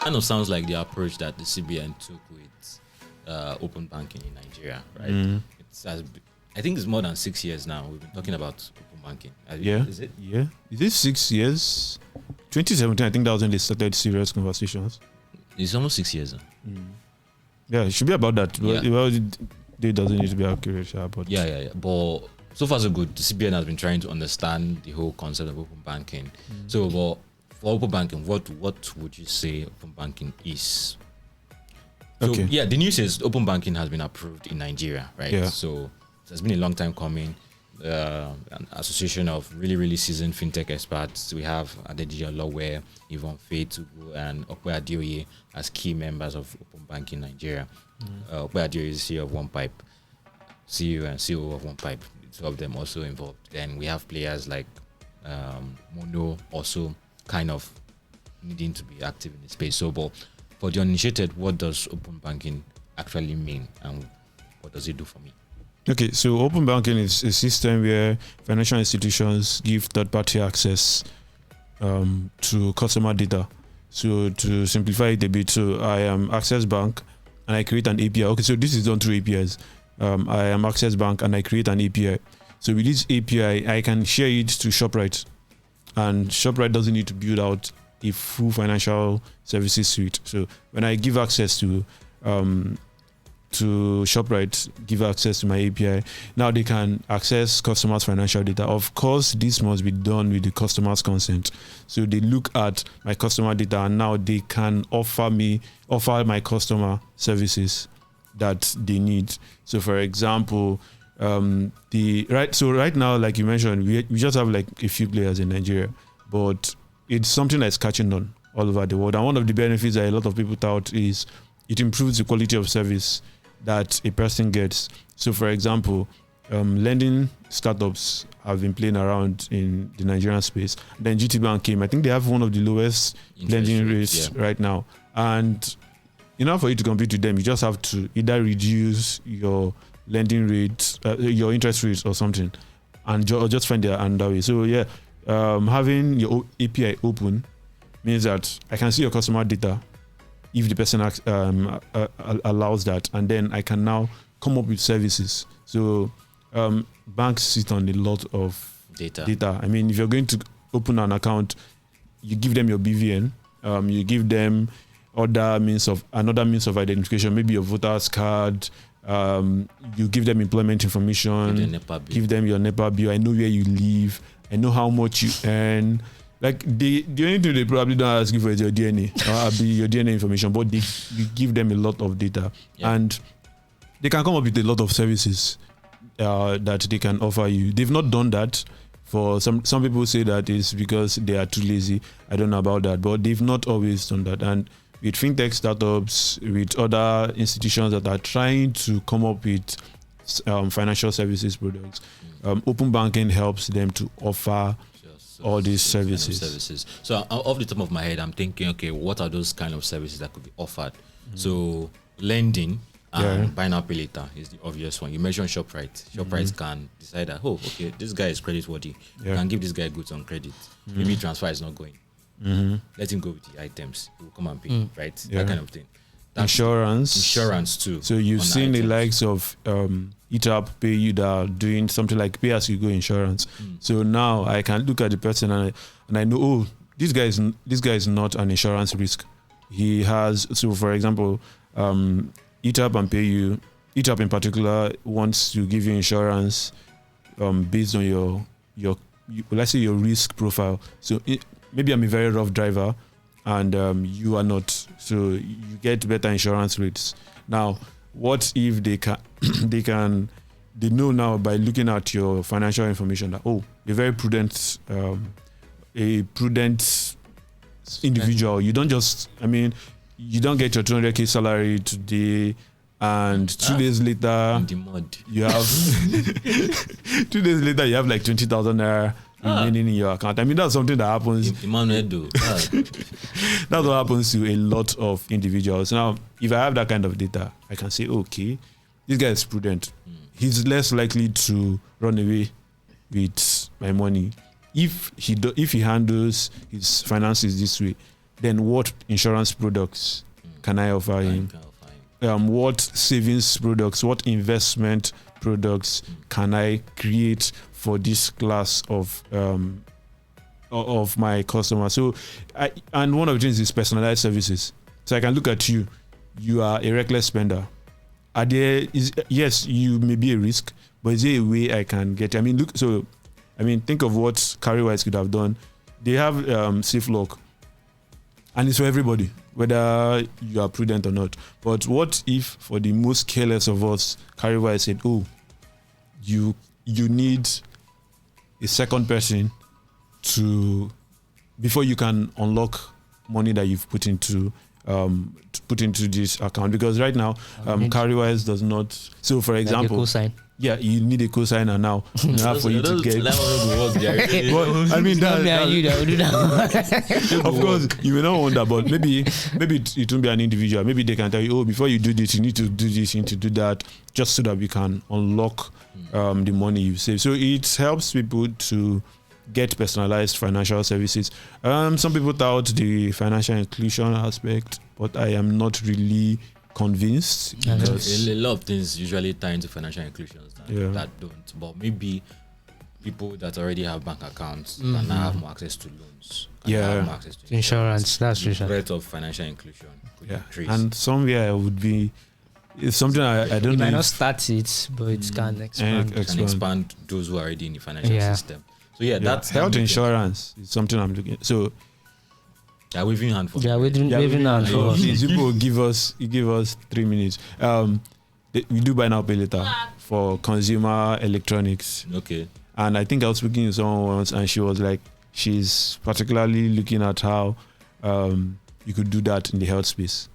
kind of sounds like the approach that the CBN took with open banking in Nigeria, right? I think it's more than 6 years now. We've been talking about open banking. Is it? Yeah. Is it 6 years? 2017, I think that was when they started serious conversations. It's almost 6 years. Yeah, it should be about that. Yeah. Well, it doesn't need to be accurate, but yeah. But so far so good. The CBN has been trying to understand the whole concept of open banking. So, but for open banking, what would you say open banking is? So, okay. Yeah, the news is open banking has been approved in Nigeria, right? Yeah. So it's been a long time coming. An association of really seasoned fintech experts. We have Adedia Lawware, Yvonne Fetugu, and Okwe Adioye as key members of open banking Nigeria. Okwe Adioye is CEO of One Pipe, CEO and CEO of One Pipe. The two of them also involved. Then we have players like Mono also kind of needing to be active in the space. So, but for the uninitiated, what does open banking actually mean, and what does it do for me? Okay, so open banking is a system where financial institutions give third-party access to customer data. So to simplify it a bit, so I am Access Bank and I create an API. Okay, so this is done through APIs. I am Access Bank and I create an API. So with this API, I can share it to ShopRite, and ShopRite doesn't need to build out a full financial services suite. So when I give access to ShopRite, give access to my API, now they can access customers' financial data. Of course, this must be done with the customer's consent. So they look at my customer data, and now they can offer my customer services that they need. So for example, right now, like you mentioned, we just have like a few players in Nigeria, but it's something that's catching on all over the world. And one of the benefits that a lot of people tout is it improves the quality of service that a person gets. So for example, lending startups have been playing around in the Nigerian space. Then GT Bank came. I think they have one of the lowest lending rates right now. And in order for you to compete with them, you just have to either reduce your lending rate, your interest rates or something, and or just find another way. So yeah, having your API open means that I can see your customer data if the person allows that, and then I can now come up with services. So banks sit on a lot of data. I mean, if you're going to open an account, you give them your BVN, you give them another means of identification, maybe your voter's card, you give them employment information, give them your NEPA bill. I know where you live, I know how much you earn. Like the only thing they probably don't ask you for is your DNA or your DNA information, but you give them a lot of data, and they can come up with a lot of services that they can offer you. They've not done that. For some people say that is because they are too lazy. I don't know about that, but they've not always done that. And with fintech startups, with other institutions that are trying to come up with financial services products, open banking helps them to offer all these services. So off the top of my head, I'm thinking, okay, what are those kind of services that could be offered? So lending and buy now pay later is the obvious one. You mentioned ShopRite. ShopRite can decide that, okay, this guy is credit worthy. You can give this guy goods on credit. Maybe transfer is not going. Let him go with the items. He will come and pay, right? That kind of thing. Insurance too. So you've seen the likes of ETAP, PayU that are doing something like pay as you go insurance. So now I can look at the person and I know, this guy is not an insurance risk. He has, so for example, ETAP and PayU, ETAP in particular wants to give you insurance based on your let's say your risk profile. So maybe I'm a very rough driver and you are not, so you get better insurance rates. Now, what if they know now by looking at your financial information that you're very prudent, a prudent individual. You don't you don't get your 200k salary today and 2 days later you have 2 days later you have like 20,000 naira remaining in your account. I mean, that's something that happens. That's what happens to a lot of individuals. Now, if I have that kind of data, I can say, okay, this guy is prudent. He's less likely to run away with my money. If he handles his finances this way, then what insurance products can I offer him? What savings products, what investment products can I create for this class of my customer? So, and one of the things is personalized services. So I can look at you. You are a reckless spender. Yes, you may be a risk, but is there a way I can get? I mean, think of what Carrywise could have done. They have safe lock, and it's for everybody, whether you are prudent or not. But what if, for the most careless of us, Carrywise said, "Oh, you need a second person before you can unlock money that you've put into this account," because right now Carrywise does not. So for example, like yeah, you need a cosigner now for you to get. Well, I mean, that. of course, you may not want that, but maybe it won't be an individual. Maybe they can tell you, oh, before you do this, you need to do this, you need to do that, just so that we can unlock the money you save. So it helps people to get personalized financial services. Some people tout the financial inclusion aspect, but I am not really convinced. A lot of things usually tie into financial inclusions that don't. But maybe people that already have bank accounts can now have more access to loans. Have more access to insurance. That's the true. breadth of financial inclusion could increase. And somewhere would be. It's something I don't know. It might not start it, but it can expand. Can expand those who are already in the financial system. So that's health insurance is something I'm looking at. So waving hand for waving hand for us. Please, people give us 3 minutes. We do buy now pay later for consumer electronics. Okay. And I think I was speaking to someone once, and she was like, she's particularly looking at how you could do that in the health space.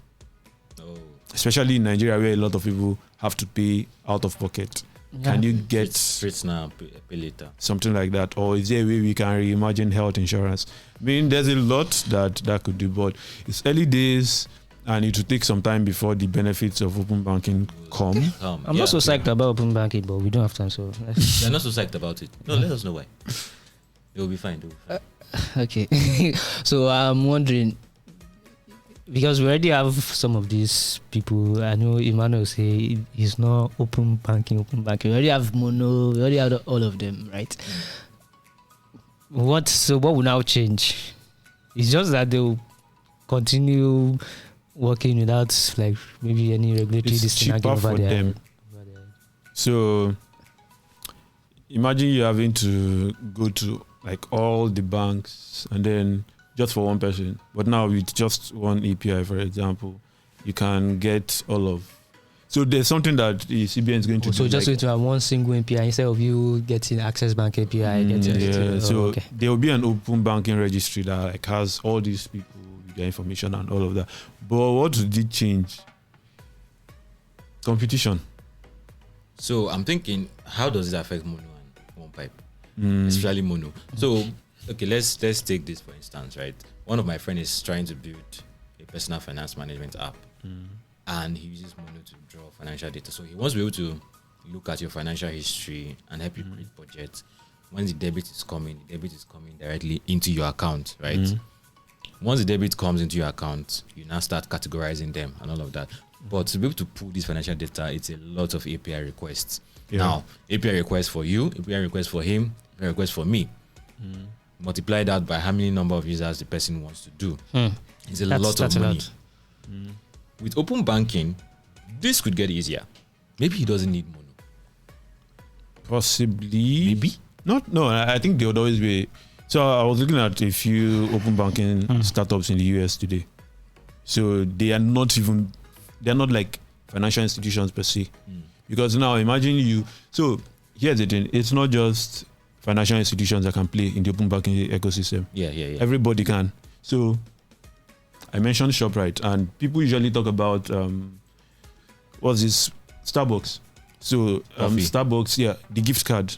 Oh. Especially in Nigeria, where a lot of people have to pay out of pocket. Yeah. Can you get straight now, pay later? Something like that, or is there a way we can reimagine health insurance? I mean, there's a lot that could do, but it's early days, and it will take some time before the benefits of open banking come. I'm not so psyched about open banking, but we don't have time, so you're not so psyched about it. No, let us know why. It will be fine. Okay. So I'm wondering, because we already have some of these people. I know Emmanuel say he's not open banking. We already have Mono. We already have all of them, right? What will now change? It's just that they'll continue working without like maybe any regulatory it's cheaper for them. So imagine you having to go to like all the banks and then just for one person, but now with just one API, for example, you can get all of. So there's something that the CBN is going to do. So just going to have one single API instead of you getting Access Bank API. So there will be an open banking registry that like has all these people with their information and all of that. But what did change? Competition. So I'm thinking, how does it affect Mono and One Pipe, especially Mono? So. Okay, let's take this for instance, right? One of my friends is trying to build a personal finance management app, and he uses Mono to draw financial data. So he wants to be able to look at your financial history and help you create budgets. When the debit is coming directly into your account, right? Once the debit comes into your account, you now start categorizing them and all of that. But to be able to pull this financial data, it's a lot of API requests. Now, API requests for you, API requests for him, API requests for me. Multiply that by how many number of users the person wants to do. It's a lot of money. With open banking, this could get easier. Maybe he doesn't need Mono. Possibly. Maybe. No, I think there would always be. So I was looking at a few open banking startups in the US today. So they're not like financial institutions per se. Because now imagine so here's the thing, it's not just financial institutions that can play in the open banking ecosystem. Yeah. Everybody can. So I mentioned ShopRite, and people usually talk about what's this? Starbucks. So Starbucks, the gift card,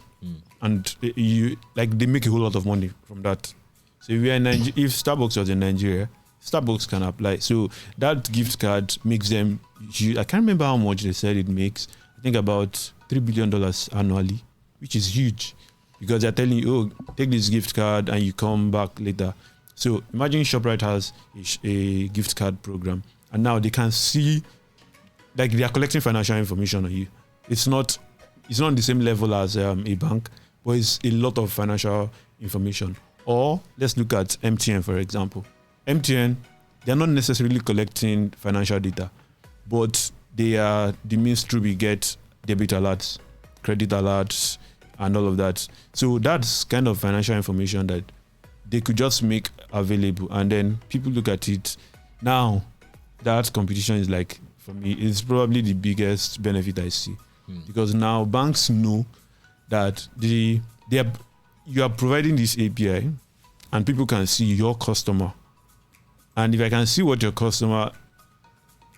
and they make a whole lot of money from that. So if Starbucks was in Nigeria, Starbucks can apply. So that gift card makes them. I can't remember how much they said it makes. I think about $3 billion annually, which is huge. Because they're telling you, take this gift card and you come back later. So imagine ShopRite has a gift card program, and now they can see, like, they are collecting financial information on you. It's not on the same level as a bank, but it's a lot of financial information. Or let's look at MTN, for example. MTN, they're not necessarily collecting financial data, but they are the means through we get debit alerts, credit alerts, and all of that. So that's kind of financial information that they could just make available, and then people look at it. Now, that competition is, like, for me, it's probably the biggest benefit I see, because now banks know that you are providing this API, and people can see your customer. And if I can see what your customer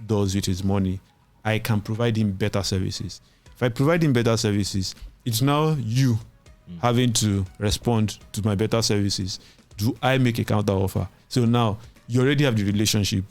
does with his money, I can provide him better services. If I provide him better services, it's now you having to respond to my better services. Do I make a counter offer? So now you already have the relationship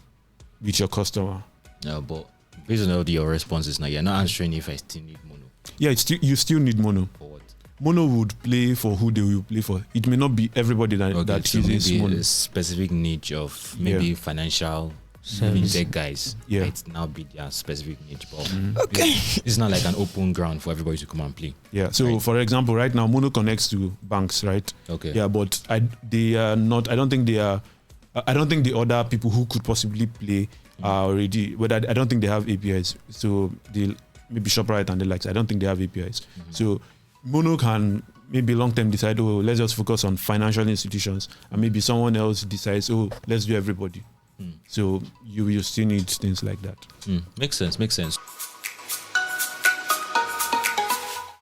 with your customer. No, but based on all your responses now, you're not answering if I still need mono. Yeah, you still need mono. For what? Mono would play for who they will play for. It may not be everybody that so uses maybe mono. a specific niche of maybe financial Service. fintech guys. Yeah. Might now be their specific niche. But it's not like an open ground for everybody to come and play. Yeah. So Right. for example, right now mono connects to banks, right? Okay. Yeah, but they are not. I don't think they are. I don't think the other people who could possibly play are already. But I don't think they have APIs. So they maybe ShopRite and the likes. I don't think they have APIs. So mono can maybe long term decide, oh, let's just focus on financial institutions, and maybe someone else decides, oh, let's do everybody. So you still need things like that. Makes sense.